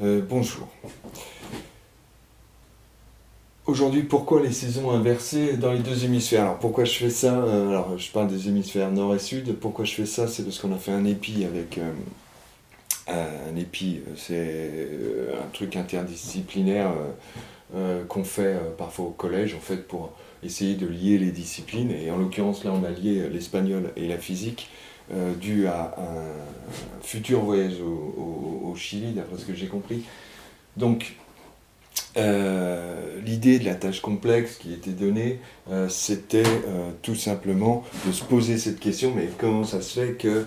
Bonjour. Aujourd'hui, pourquoi les saisons inversées dans les deux hémisphères? Alors pourquoi je fais ça? Alors je parle des hémisphères nord et sud. Pourquoi je fais ça? C'est parce qu'on a fait un épi avec un épi. C'est un truc interdisciplinaire qu'on fait parfois au collège en fait pour essayer de lier les disciplines. Et en l'occurrence là, on a lié l'espagnol et la physique dû à un futur voyage au Chili, d'après ce que j'ai compris. Donc l'idée de la tâche complexe qui était donnée, c'était tout simplement de se poser cette question, mais comment ça se fait que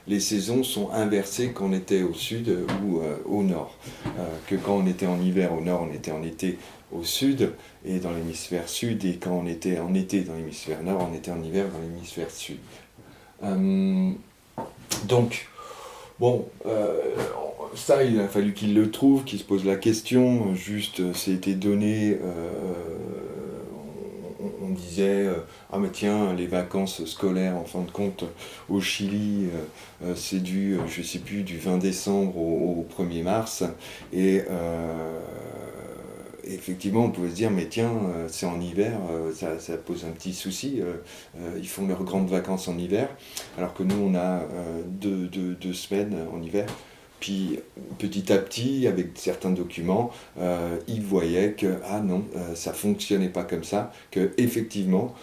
les saisons sont inversées quand on était au sud ou au nord, que quand on était en hiver au nord, on était en été au sud et dans l'hémisphère sud, et quand on était en été dans l'hémisphère nord, on était en hiver dans l'hémisphère sud. Donc, bon, ça, il a fallu qu'il le trouve, qu'il se pose la question. Juste, c'était donné. On disait, ah mais tiens, les vacances scolaires, en fin de compte, au Chili, c'est je sais plus, du 20 décembre au 1er mars. Et effectivement, on pouvait se dire, mais tiens, c'est en hiver, ça pose un petit souci. Ils font leurs grandes vacances en hiver, alors que nous, on a deux semaines en hiver. Puis petit à petit, avec certains documents, ils voyaient que ah non, ça fonctionnait pas comme ça, que effectivement,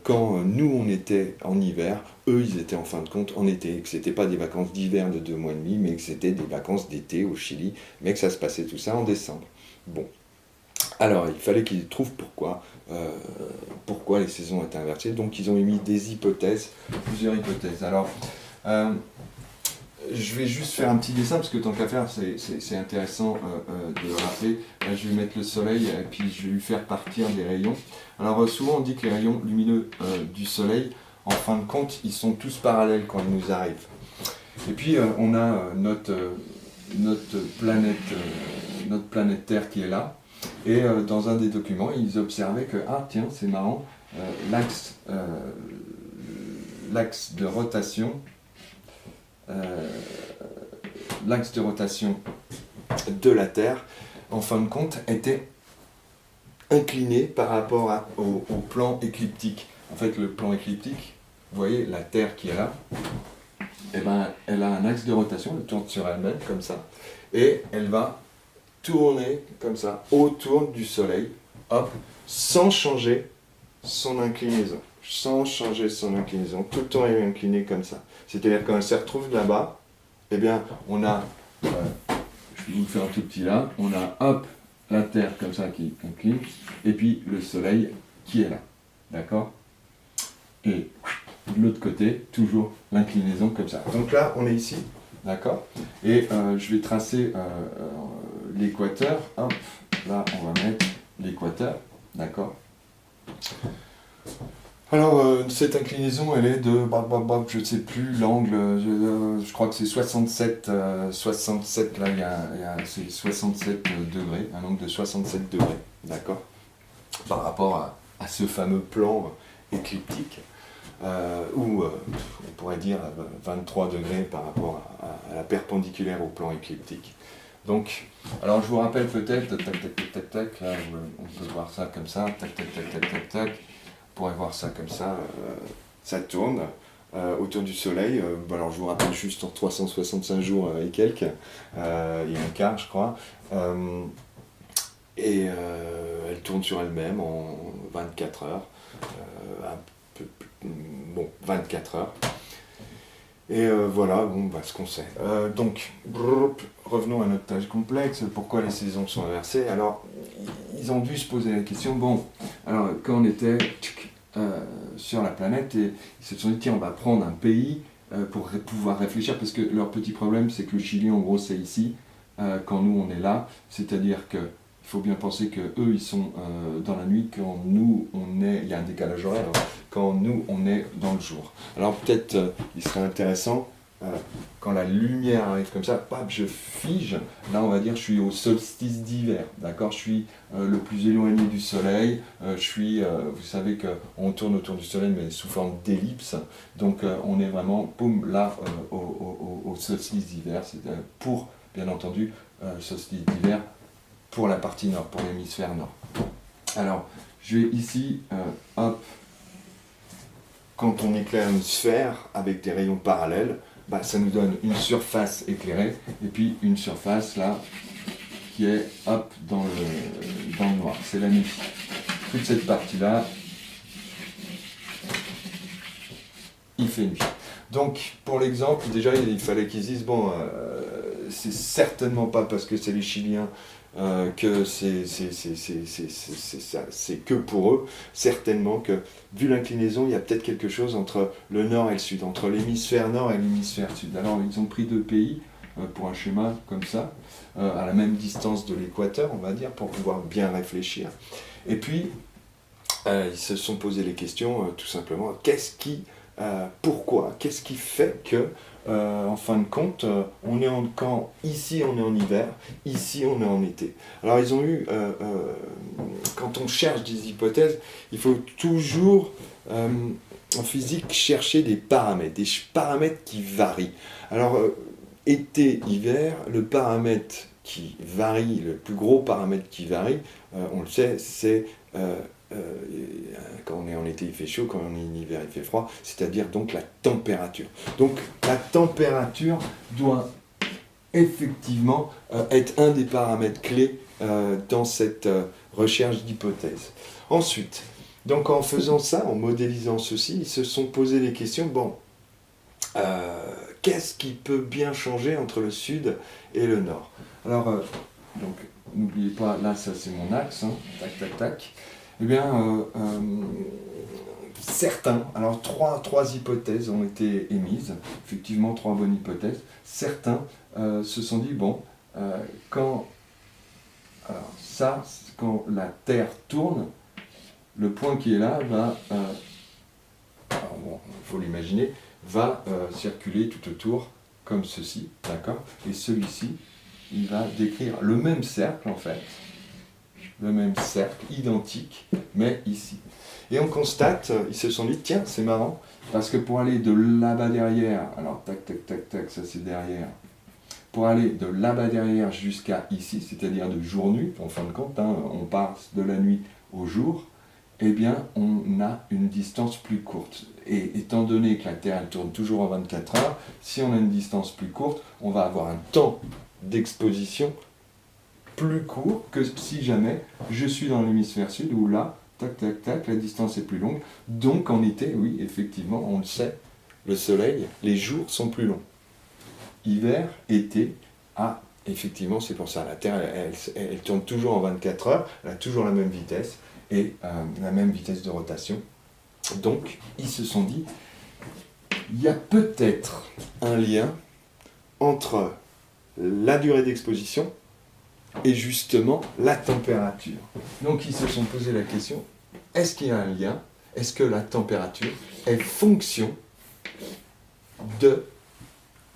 quand nous on était en hiver, eux ils étaient en fin de compte en été, que c'était pas des vacances d'hiver de 2 mois et demi, mais que c'était des vacances d'été au Chili, mais que ça se passait tout ça en décembre. Bon, alors il fallait qu'ils trouvent pourquoi les saisons étaient inversées. Donc ils ont émis des hypothèses, plusieurs hypothèses. Alors je vais juste faire un petit dessin parce que tant qu'à faire, c'est intéressant de le rappeler. Là, je vais mettre le soleil et puis je vais lui faire partir des rayons. Alors souvent on dit que les rayons lumineux du soleil, en fin de compte, ils sont tous parallèles quand ils nous arrivent. Et puis on a notre planète Terre qui est là. Et dans un des documents, ils observaient que, ah tiens, c'est marrant, l'axe de rotation de la Terre, en fin de compte, était incliné par rapport au plan écliptique. En fait, le plan écliptique, vous voyez, la Terre qui est là, eh ben, elle a un axe de rotation, elle tourne sur elle-même, comme ça, et elle va tourner, comme ça, autour du Soleil, hop, sans changer son inclinaison. Tout le temps elle est inclinée comme ça. C'est-à-dire quand elle se retrouve là-bas, eh bien, on a, je vais vous faire un tout petit là, on a, hop, la Terre comme ça qui incline, et puis le Soleil qui est là. D'accord? Et de l'autre côté, toujours l'inclinaison comme ça. Donc là, on est ici, d'accord? Et je vais tracer l'équateur. Hop, là, on va mettre l'équateur, d'accord? Alors, cette inclinaison, elle est de, je ne sais plus, l'angle, je crois que c'est 67, là, c'est 67 degrés, un angle de 67 degrés, d'accord? Par rapport à ce fameux plan écliptique, ou on pourrait dire 23 degrés par rapport à la perpendiculaire au plan écliptique. Donc, alors je vous rappelle peut-être, tac, là, on peut voir ça comme ça, tac, on pourrait voir ça comme ça, ça tourne autour du Soleil. Alors je vous rappelle juste en 365 jours et quelques, il y a un quart je crois, et elle tourne sur elle-même en 24 heures, un peu, bon, 24 heures. Et voilà, bon, ce qu'on sait. Donc, revenons à notre tâche complexe. Pourquoi les saisons sont inversées? Alors, ils ont dû se poser la question, bon, alors quand on était sur la planète, et ils se sont dit, tiens, on va prendre un pays pour pouvoir réfléchir, parce que leur petit problème, c'est que le Chili, en gros, c'est ici, quand nous, on est là. C'est-à-dire que il faut bien penser que eux ils sont dans la nuit, quand nous on est, il y a un décalage horaire, quand nous on est dans le jour. Alors peut-être il serait intéressant, quand la lumière arrive comme ça, paf, je fige, là on va dire je suis au solstice d'hiver, d'accord, je suis le plus éloigné du soleil, je suis, vous savez qu'on tourne autour du soleil mais sous forme d'ellipse, donc on est vraiment, boum, là au solstice d'hiver, c'est pour bien entendu, le solstice d'hiver pour la partie nord, pour l'hémisphère nord. Alors, je vais ici, hop, quand on éclaire une sphère avec des rayons parallèles, ça nous donne une surface éclairée, et puis une surface là, qui est hop, dans le noir. C'est la nuit. Toute cette partie-là, il fait nuit. Donc, pour l'exemple, déjà, il fallait qu'ils disent, bon, c'est certainement pas parce que c'est les Chiliens que c'est que pour eux. Certainement que, vu l'inclinaison, il y a peut-être quelque chose entre le nord et le sud, entre l'hémisphère nord et l'hémisphère sud. Alors, ils ont pris 2 pays pour un schéma comme ça, à la même distance de l'équateur, on va dire, pour pouvoir bien réfléchir. Et puis, ils se sont posé les questions, tout simplement, pourquoi, qu'est-ce qui fait que, en fin de compte, ici on est en hiver, ici on est en été. Alors ils ont eu, quand on cherche des hypothèses, il faut toujours, en physique, chercher des paramètres qui varient. Alors, été, hiver, le paramètre qui varie, le plus gros paramètre qui varie, on le sait, c'est quand on est en été il fait chaud, quand on est en hiver il fait froid, c'est-à-dire donc la température. Donc la température doit effectivement être un des paramètres clés dans cette recherche d'hypothèse. Ensuite, donc en faisant ça, en modélisant ceci, ils se sont posé les questions, qu'est-ce qui peut bien changer entre le sud et le nord? Alors, donc, n'oubliez pas, là, ça c'est mon axe, tac, tac, tac. Eh bien, alors trois hypothèses ont été émises, effectivement 3 bonnes hypothèses. Certains se sont dit, quand la Terre tourne, le point qui est là va, il faut l'imaginer, va circuler tout autour comme ceci, d'accord? Et celui-ci, il va décrire le même cercle en fait, le même cercle identique, mais ici. Et on constate, ils se sont dit, tiens, c'est marrant, parce que pour aller de là-bas derrière, alors tac, tac, tac, tac, ça c'est derrière, pour aller de là-bas derrière jusqu'à ici, c'est-à-dire de jour-nuit, en fin de compte, on passe de la nuit au jour, eh bien, on a une distance plus courte. Et étant donné que la Terre elle tourne toujours en 24 heures, si on a une distance plus courte, on va avoir un temps d'exposition plus court que si jamais je suis dans l'hémisphère sud, où là, tac, tac, tac, la distance est plus longue. Donc en été, oui, effectivement, on le sait, le soleil, les jours sont plus longs. Hiver, été, effectivement, c'est pour ça, la Terre, elle tourne toujours en 24 heures, elle a toujours la même vitesse, et la même vitesse de rotation. Donc, ils se sont dit, il y a peut-être un lien entre la durée d'exposition et justement la température. Donc, ils se sont posé la question, est-ce qu'il y a un lien? Est-ce que la température est fonction de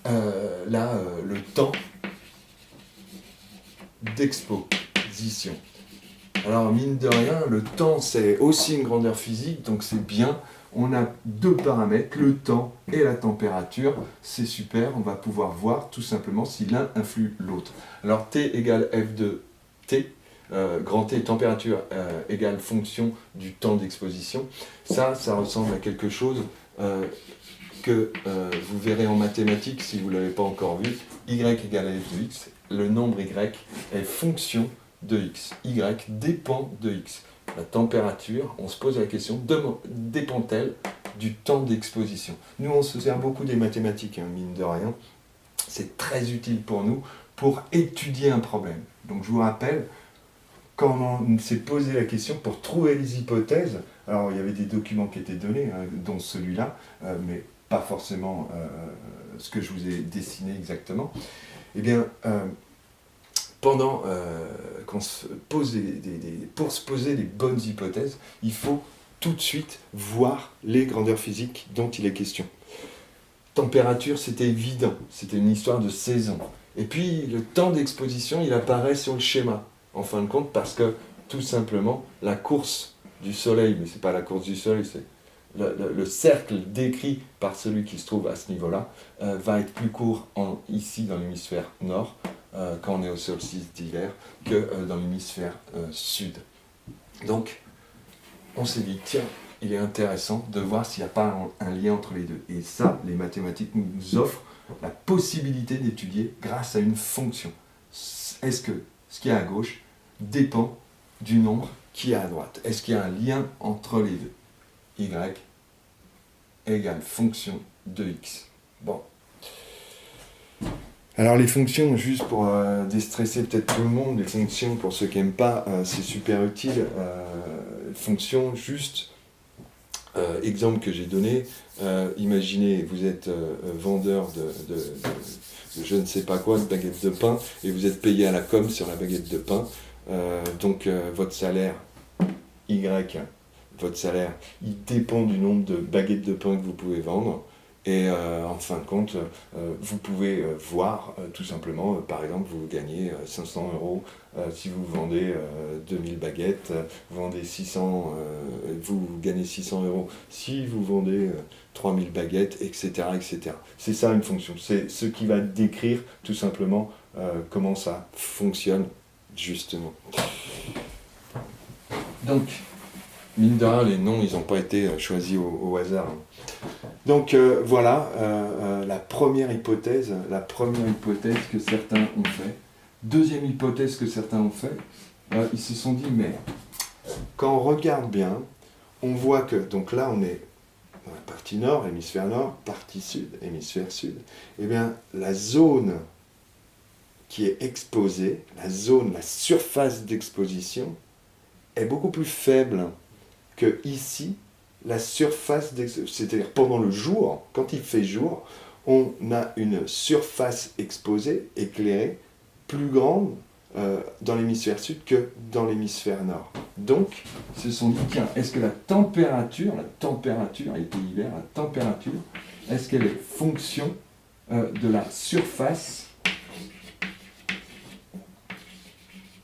le temps d'exposition? Alors, mine de rien, le temps, c'est aussi une grandeur physique, donc c'est bien. On a 2 paramètres, le temps et la température. C'est super, on va pouvoir voir tout simplement si l'un influe l'autre. Alors, T égale F de T, grand T, température égale fonction du temps d'exposition. Ça ressemble à quelque chose que vous verrez en mathématiques si vous ne l'avez pas encore vu. Y égale F de X, le nombre Y est fonction de X. Y dépend de X. La température, on se pose la question, dépend-elle du temps d'exposition? Nous, on se sert beaucoup des mathématiques, mine de rien. C'est très utile pour nous pour étudier un problème. Donc, je vous rappelle, quand on s'est posé la question pour trouver les hypothèses, alors il y avait des documents qui étaient donnés, dont celui-là, mais pas forcément ce que je vous ai dessiné exactement. Eh bien, pour se poser les bonnes hypothèses, il faut tout de suite voir les grandeurs physiques dont il est question. Température, c'était évident, c'était une histoire de saison. Et puis, le temps d'exposition, il apparaît sur le schéma, en fin de compte, parce que, tout simplement, la course du Soleil, mais ce n'est pas la course du Soleil, c'est le cercle décrit par celui qui se trouve à ce niveau-là, va être plus court ici, dans l'hémisphère nord, quand on est au solstice d'hiver que dans l'hémisphère sud. Donc, on s'est dit, tiens, il est intéressant de voir s'il n'y a pas un lien entre les deux. Et ça, les mathématiques nous offrent la possibilité d'étudier grâce à une fonction. Est-ce que ce qui est à gauche dépend du nombre qui est à droite? Est-ce qu'il y a un lien entre les deux? Y égale fonction de x. Bon. Alors les fonctions, juste pour déstresser peut-être tout le monde, les fonctions, pour ceux qui n'aiment pas, c'est super utile. Fonctions, juste, exemple que j'ai donné, imaginez, vous êtes vendeur de je ne sais pas quoi, de baguettes de pain, et vous êtes payé à la com sur la baguette de pain. Donc votre salaire, Y, votre salaire, il dépend du nombre de baguettes de pain que vous pouvez vendre. Et en fin de compte, vous pouvez voir tout simplement, par exemple, vous gagnez 500 euros si vous vendez 2000 baguettes, vous vendez 600, vous gagnez 600 euros si vous vendez 3000 baguettes, etc., etc. C'est ça une fonction, c'est ce qui va décrire tout simplement comment ça fonctionne justement. Donc, mine de rien, les noms, ils n'ont pas été choisis au hasard. Donc voilà la première hypothèse que certains ont fait. Deuxième hypothèse que certains ont fait, ils se sont dit, mais quand on regarde bien, on voit que, donc là on est dans la partie nord, hémisphère nord, partie sud, hémisphère sud, et bien la zone qui est exposée, la surface d'exposition, est beaucoup plus faible que ici, la surface d'exposition, c'est-à-dire pendant le jour, quand il fait jour, on a une surface exposée, éclairée, plus grande dans l'hémisphère sud que dans l'hémisphère nord. Donc, ils se sont dit, tiens, est-ce que la température, il était hiver, la température, est-ce qu'elle est fonction de la surface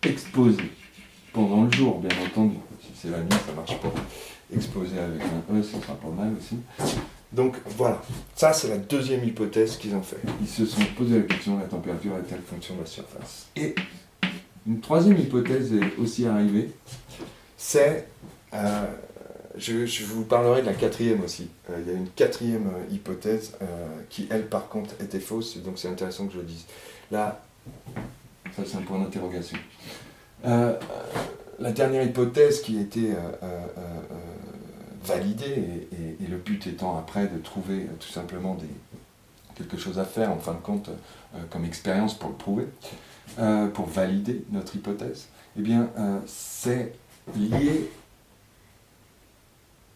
exposée pendant le jour, bien entendu. Si c'est la nuit, ça ne marche pas. Exposé avec un E, ça sera pas mal aussi. Donc voilà, ça c'est la deuxième hypothèse qu'ils ont fait. Ils se sont posé la question, la température est-elle fonction de la surface? Et une troisième hypothèse est aussi arrivée, c'est, je vous parlerai de la quatrième aussi. Il y a une quatrième hypothèse qui, elle, par contre, était fausse, donc c'est intéressant que je le dise. Là, ça c'est un point d'interrogation. La dernière hypothèse qui a été validée, et le but étant après de trouver tout simplement quelque chose à faire, en fin de compte, comme expérience pour le prouver, pour valider notre hypothèse, eh bien, c'est lié...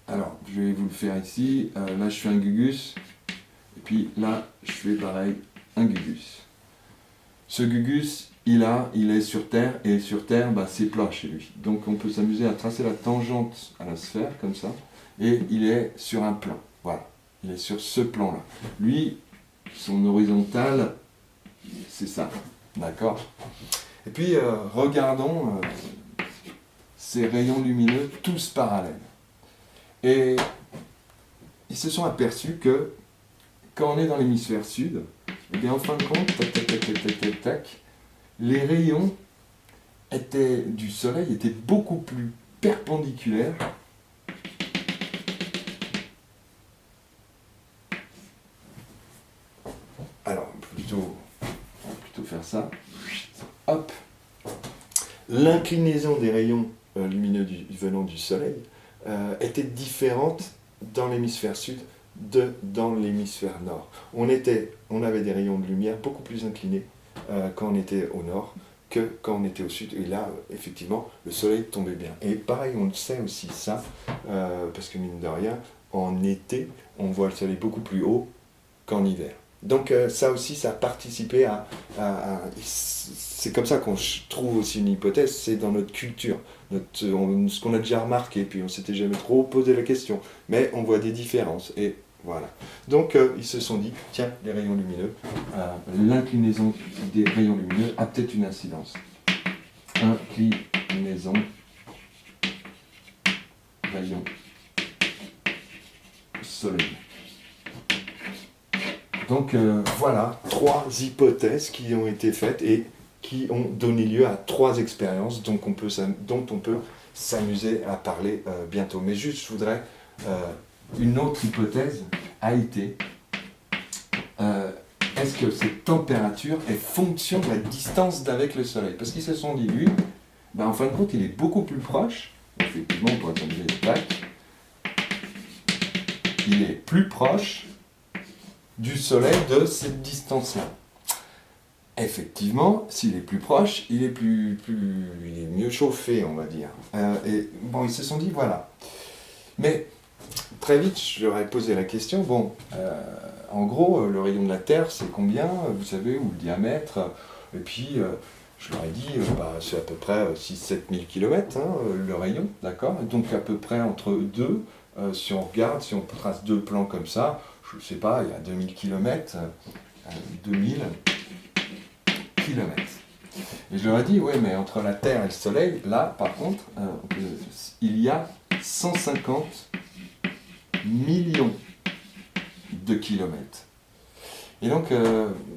Alors, je vais vous le faire ici. Là, je fais un gugus, et puis là, je fais pareil, un gugus. Ce gugus, il est sur Terre, et sur Terre, c'est plat chez lui. Donc on peut s'amuser à tracer la tangente à la sphère, comme ça, et il est sur un plan. Voilà, il est sur ce plan-là. Lui, son horizontale, c'est ça, d'accord? Et puis, regardons ces rayons lumineux, tous parallèles. Et ils se sont aperçus que, quand on est dans l'hémisphère sud, eh bien, en fin de compte, tac, les rayons du soleil étaient beaucoup plus perpendiculaires alors plutôt faire ça, hop, l'inclinaison des rayons lumineux venant du soleil était différente dans l'hémisphère sud dans l'hémisphère nord. On avait des rayons de lumière beaucoup plus inclinés quand on était au nord que quand on était au sud. Et là, effectivement, le soleil tombait bien. Et pareil, on le sait aussi ça, parce que mine de rien, en été, on voit le soleil beaucoup plus haut qu'en hiver. Donc ça aussi, ça a participé c'est comme ça qu'on trouve aussi une hypothèse, c'est dans notre culture, ce qu'on a déjà remarqué, puis on s'était jamais trop posé la question, mais on voit des différences, et voilà. Donc ils se sont dit, tiens, les rayons lumineux, l'inclinaison des rayons lumineux a peut-être une incidence. Inclinaison, rayon, soleil. Donc voilà, 3 hypothèses qui ont été faites, et qui ont donné lieu à 3 expériences dont on peut s'amuser à parler bientôt. Mais juste, je voudrais... une autre hypothèse a été est-ce que cette température est fonction de la distance d'avec le Soleil? Parce qu'ils se sont dit, lui, en fin de compte, il est beaucoup plus proche. Effectivement, on pourrait s'amuser les plaques. Il est plus proche du Soleil de cette distance-là. Effectivement, s'il est plus proche, il est il est mieux chauffé, on va dire. Et bon, ils se sont dit, voilà. Mais très vite, je leur ai posé la question, en gros, le rayon de la Terre, c'est combien, vous savez, ou le diamètre? Et puis, je leur ai dit, c'est à peu près 6-7 000 km, le rayon, d'accord? Donc à peu près entre deux, si on regarde, si on trace 2 plans comme ça, je ne sais pas, il y a 2000 km, 2000 km. Et je leur ai dit, oui, mais entre la Terre et le Soleil, là, par contre, il y a 150 millions de kilomètres. Et donc,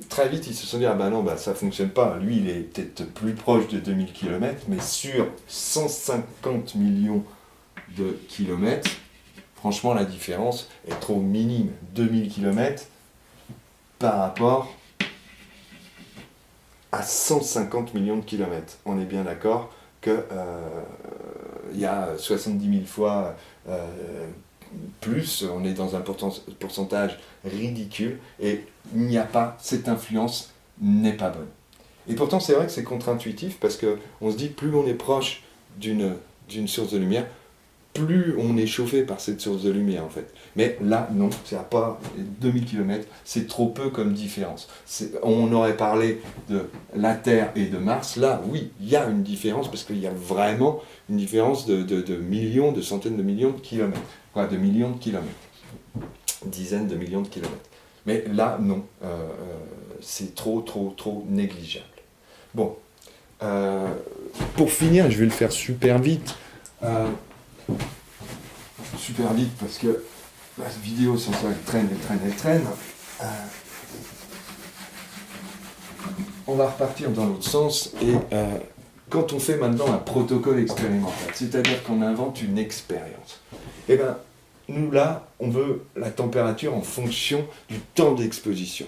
très vite, ils se sont dit, ça ne fonctionne pas. Lui, il est peut-être plus proche de 2000 km, mais sur 150 millions de kilomètres, franchement, la différence est trop minime. 2000 km par rapport à 150 millions de kilomètres. On est bien d'accord qu'il y a 70 000 fois plus, on est dans un pourcentage ridicule, et il n'y a pas, cette influence n'est pas bonne. Et pourtant, c'est vrai que c'est contre-intuitif, parce qu'on se dit, plus on est proche d'une source de lumière, plus on est chauffé par cette source de lumière, en fait. Mais là, non, c'est à pas 2000 km, c'est trop peu comme différence. On aurait parlé de la Terre et de Mars, là, oui, il y a une différence, parce qu'il y a vraiment une différence de millions, de centaines de millions de kilomètres. De millions de kilomètres. Dizaines de millions de kilomètres. Mais là, non, c'est trop négligeable. Bon, pour finir, je vais le faire super vite. Parce que la vidéo sans ça, elle traîne. On va repartir dans l'autre sens et quand on fait maintenant un protocole expérimental, c'est-à-dire qu'on invente une expérience, eh bien, nous là, on veut la température en fonction du temps d'exposition.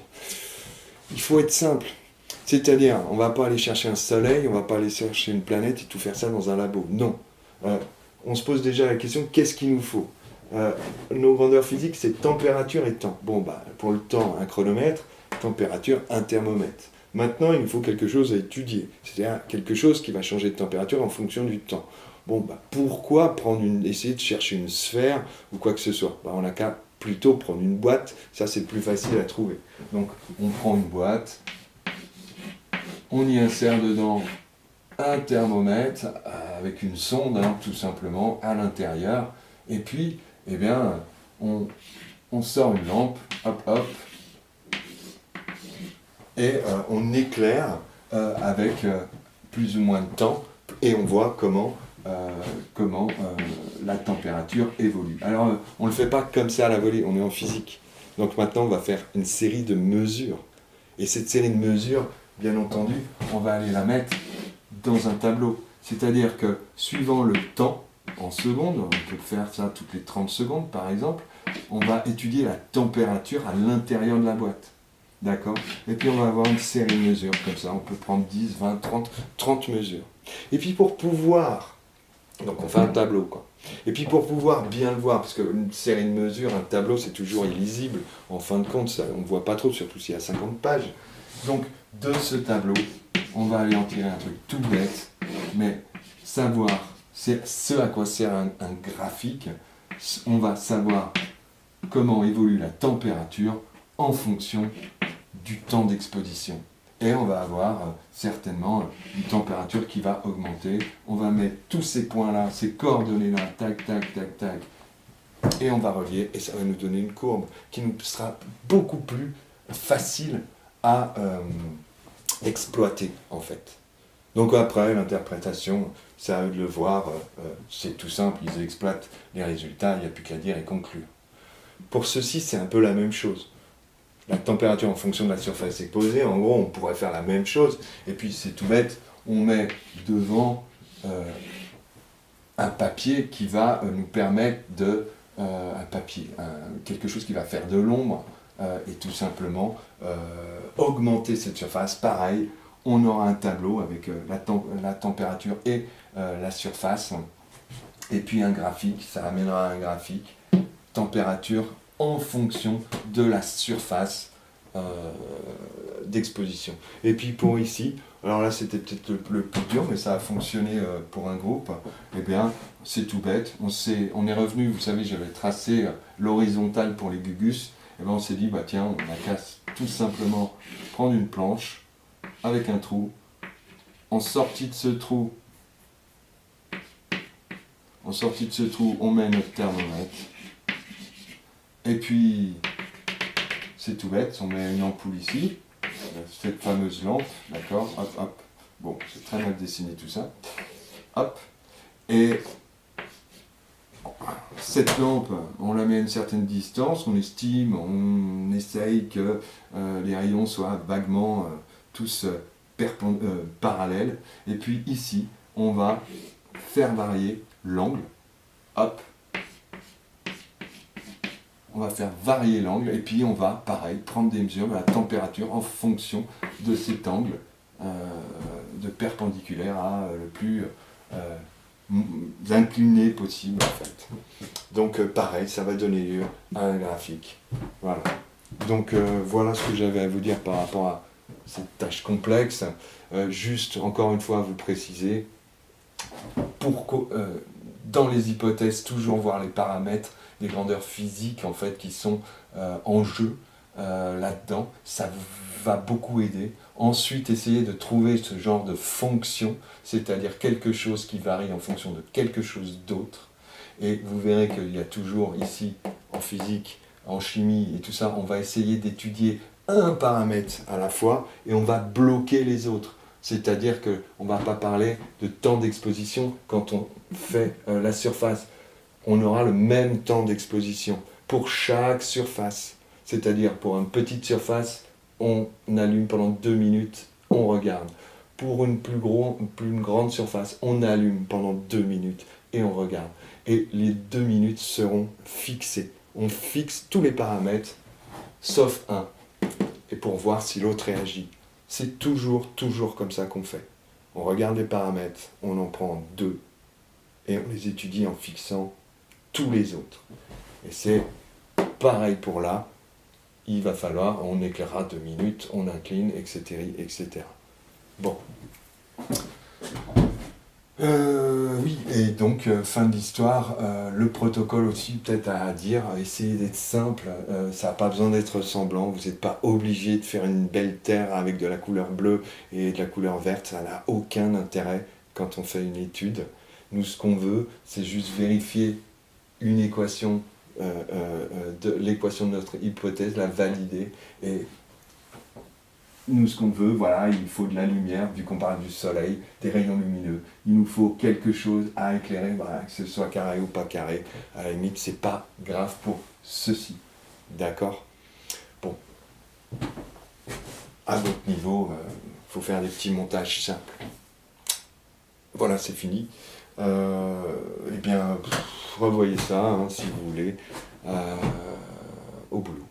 Il faut être simple. C'est-à-dire, on ne va pas aller chercher un soleil, on ne va pas aller chercher une planète et tout faire ça dans un labo. Non. On se pose déjà la question, qu'est-ce qu'il nous faut? Nos grandeurs physiques, c'est température et temps. Pour le temps, un chronomètre, température, un thermomètre. Maintenant, il nous faut quelque chose à étudier, c'est-à-dire quelque chose qui va changer de température en fonction du temps. Pourquoi essayer de chercher une sphère ou quoi que ce soit? On n'a qu'à plutôt prendre une boîte, ça c'est plus facile à trouver. Donc, on prend une boîte, on y insère dedans un thermomètre avec une sonde, tout simplement, à l'intérieur, et puis, on sort une lampe, hop, et on éclaire avec plus ou moins de temps, et on voit comment la température évolue. Alors, on ne le fait pas comme ça à la volée, on est en physique. Donc maintenant, on va faire une série de mesures. Et cette série de mesures, bien entendu, on va aller la mettre dans un tableau. C'est-à-dire que, suivant le temps, en secondes, on peut faire ça toutes les 30 secondes par exemple, on va étudier la température à l'intérieur de la boîte. D'accord? Et puis on va avoir une série de mesures comme ça, on peut prendre 10, 20, 30 mesures. Et puis pour pouvoir, donc on fait un tableau quoi. Et puis pour pouvoir bien le voir, parce qu'une série de mesures, un tableau c'est toujours illisible, en fin de compte ça, on ne voit pas trop, surtout s'il y a 50 pages. Donc de ce tableau, on va aller en tirer un truc tout bête, mais savoir, c'est ce à quoi sert un graphique, on va savoir comment évolue la température en fonction du temps d'exposition. Et on va avoir certainement une température qui va augmenter. On va mettre tous ces points-là, ces coordonnées-là, tac, tac, tac, tac, et on va relier, et ça va nous donner une courbe qui nous sera beaucoup plus facile à exploiter, en fait. Donc après, l'interprétation, c'est à eux de le voir, c'est tout simple, ils exploitent les résultats, il n'y a plus qu'à dire et conclure. Pour ceci, c'est un peu la même chose. la température en fonction de la surface exposée. En gros, on pourrait faire la même chose. Et puis, c'est tout bête, on met devant un papier qui va nous permettre de... quelque chose qui va faire de l'ombre et tout simplement augmenter cette surface. Pareil, on aura un tableau avec la température et la surface. Et puis un graphique, ça amènera un graphique, température en fonction de la surface d'exposition. Et puis pour ici, alors là c'était peut-être le plus dur, mais ça a fonctionné pour un groupe, eh bien c'est tout bête, on est revenu, vous savez j'avais tracé l'horizontale pour les gugus, et bien on s'est dit bah tiens on a qu'à tout simplement prendre une planche avec un trou, en sortie de ce trou, on met notre thermomètre, et puis c'est tout bête, on met une ampoule ici, cette fameuse lampe, d'accord, hop, hop, bon, c'est très mal dessiné tout ça, hop, et cette lampe, on la met à une certaine distance, on estime, on essaye que les rayons soient vaguement tous parallèles, et puis ici, on va faire varier l'angle, hop, on va faire varier l'angle et puis on va, pareil, prendre des mesures de la température en fonction de cet angle de perpendiculaire à le plus incliné possible en fait. Donc pareil, ça va donner lieu à un graphique. Voilà. Donc voilà ce que j'avais à vous dire par rapport à cette tâche complexe. Juste, encore une fois, à vous préciser, dans les hypothèses, toujours voir les paramètres, les grandeurs physiques en fait qui sont en jeu là-dedans, ça vous va beaucoup aider. Ensuite, essayez de trouver ce genre de fonction, c'est-à-dire quelque chose qui varie en fonction de quelque chose d'autre. Et vous verrez qu'il y a toujours ici, en physique, en chimie et tout ça, on va essayer d'étudier un paramètre à la fois et on va bloquer les autres. C'est-à-dire qu'on ne va pas parler de temps d'exposition quand on fait la surface. On aura le même temps d'exposition pour chaque surface. C'est-à-dire pour une petite surface, on allume pendant 2 minutes, on regarde. Pour une plus grande surface, on allume pendant 2 minutes et on regarde. Et les 2 minutes seront fixées. On fixe tous les paramètres, sauf un. Et pour voir si l'autre réagit. C'est toujours comme ça qu'on fait. On regarde les paramètres, on en prend 2, et on les étudie en fixant tous les autres. Et c'est pareil pour là, il va falloir, on éclairera 2 minutes, on incline, etc. etc. Bon. Oui, et donc, fin de l'histoire, le protocole aussi, peut-être à dire, essayez d'être simple, ça n'a pas besoin d'être semblant, vous n'êtes pas obligé de faire une belle terre avec de la couleur bleue et de la couleur verte, ça n'a aucun intérêt quand on fait une étude. Nous, ce qu'on veut, c'est juste vérifier une équation, l'équation de notre hypothèse, la valider, et nous, ce qu'on veut, voilà, il faut de la lumière, vu qu'on parle du soleil, des rayons lumineux. Il nous faut quelque chose à éclairer, voilà, que ce soit carré ou pas carré. À la limite, c'est pas grave pour ceci. D'accord? Bon. À votre niveau, faut faire des petits montages simples. Voilà, c'est fini. Eh bien, revoyez ça, hein, si vous voulez, au boulot.